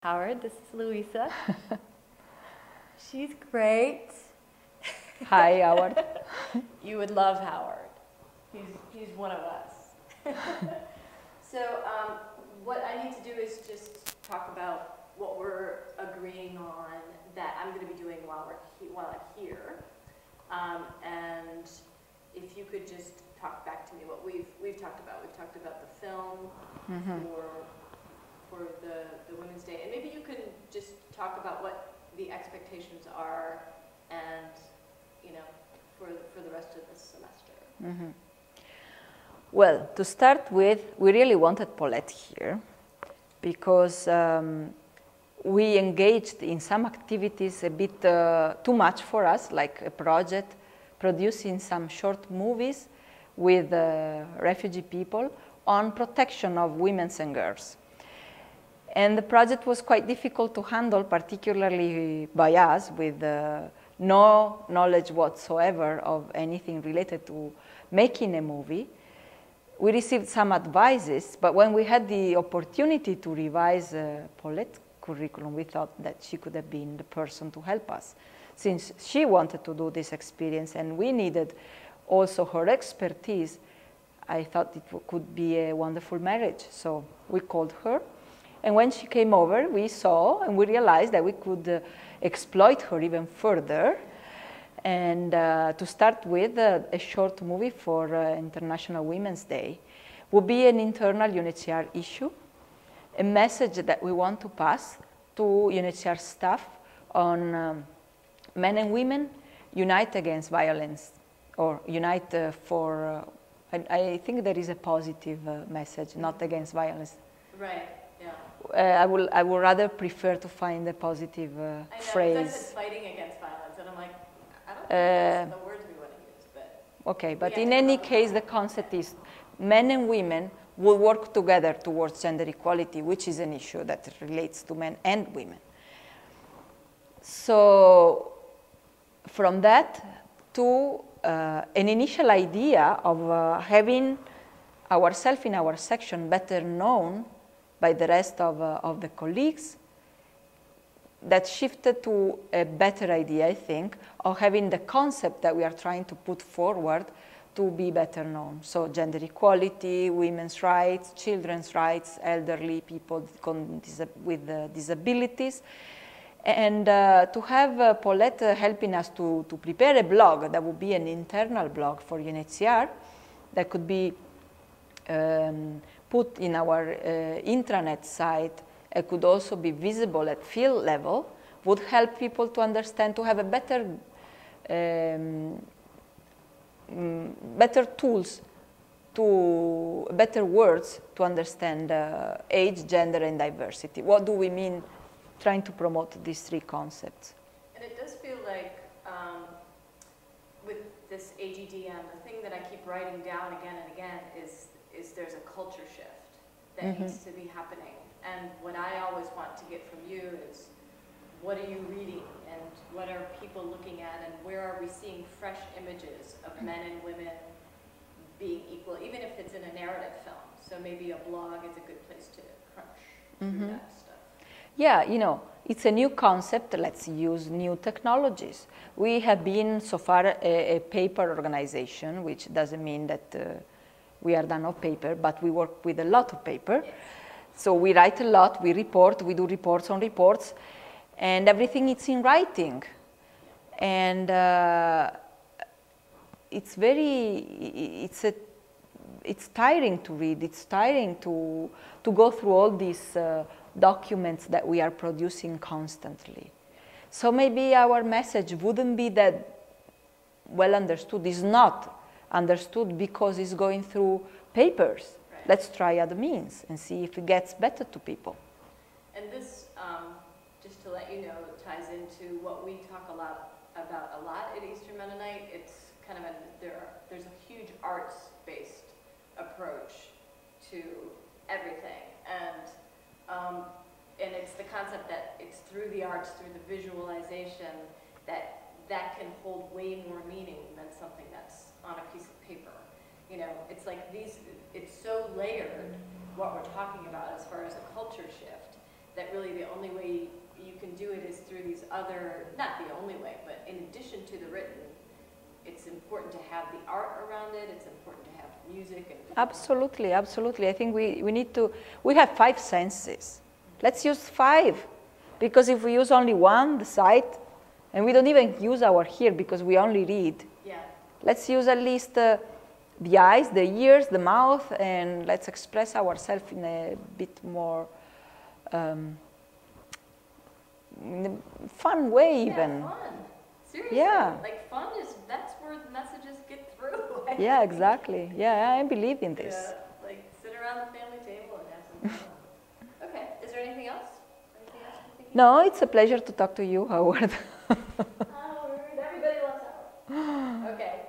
Howard, this is Luisa. She's great. Hi, Howard. You would love Howard. He's one of us. So what I need to do is just talk about what we're agreeing on that I'm going to be doing while I'm here. And if you could just talk back to me what we've talked about. We've talked about the film for the Women's Day, and maybe you can just talk about what the expectations are, and for the rest of this semester. Well, to start with, we really wanted Paulette here because we engaged in some activities a bit too much for us, like a project producing some short movies with refugee people on protection of women and girls. And the project was quite difficult to handle, particularly by us, with no knowledge whatsoever of anything related to making a movie. We received some advices, but when we had the opportunity to revise Paulette's curriculum, we thought that she could have been the person to help us, since she wanted to do this experience and we needed also her expertise. I thought it could be a wonderful marriage, so we called her. And when she came over, we saw and we realized that we could exploit her even further. And to start with, a short movie for International Women's Day would be an internal UNHCR issue, a message that we want to pass to UNHCR staff on men and women unite against violence, or unite for, I think there is a positive message, not against violence. Right. I would rather prefer to find a positive phrase. I said fighting against violence, and I'm like, I don't think that's the words we want to use. But okay, but in any case, the concept is men and women will work together towards gender equality, which is an issue that relates to men and women. So from that to an initial idea of having ourselves in our section better known by the rest of the colleagues, that shifted to a better idea, I think, of having the concept that we are trying to put forward to be better known. So gender equality, women's rights, children's rights, elderly people with disabilities. And to have Paulette helping us to prepare a blog that would be an internal blog for UNHCR that could be put in our intranet site, it could also be visible at field level, would help people to understand, to have a better tools, better words to understand age, gender, and diversity. What do we mean trying to promote these three concepts? And it does feel like with this AGDM, the thing that I keep writing down again and again is there's a culture shift that needs to be happening. And what I always want to get from you is, what are you reading, and what are people looking at, and where are we seeing fresh images of men and women being equal, even if it's in a narrative film. So maybe a blog is a good place to crunch through that stuff. Yeah, it's a new concept. Let's use new technologies. We have been so far a paper organization, which doesn't mean that we are done of paper, but we work with a lot of paper. Yes. So we write a lot, we report, we do reports on reports, and everything is in writing. And it's tiring to read, it's tiring to go through all these documents that we are producing constantly. So maybe our message wouldn't be that well understood, is not understood because it's going through papers. Right. Let's try other means and see if it gets better to people. And this, just to let you know, ties into what we talk about a lot at Eastern Mennonite. It's kind of there's a huge arts-based approach to everything, and it's the concept that it's through the arts, through the visualization, that can hold way more meaning than something that's on a piece of paper. It's like it's so layered, what we're talking about as far as a culture shift, that really the only way you can do it is through these other, not the only way, but in addition to the written, it's important to have the art around it, it's important to have music. And absolutely, absolutely. I think we need to, we have 5 senses. Let's use 5, because if we use only one, the sight, and we don't even use our ear because we only read. Yeah. Let's use at least the eyes, the ears, the mouth, and let's express ourselves in a bit more in a fun way even. Yeah, fun. Seriously. Yeah. Like fun is, that's where the messages get through. Yeah, exactly. Yeah, I believe in this. Yeah, like sit around the family table and have some fun. Okay, is there anything else? Anything else you're thinking? No, it's a pleasure to talk to you, Howard. Howard, everybody loves Howard. Okay.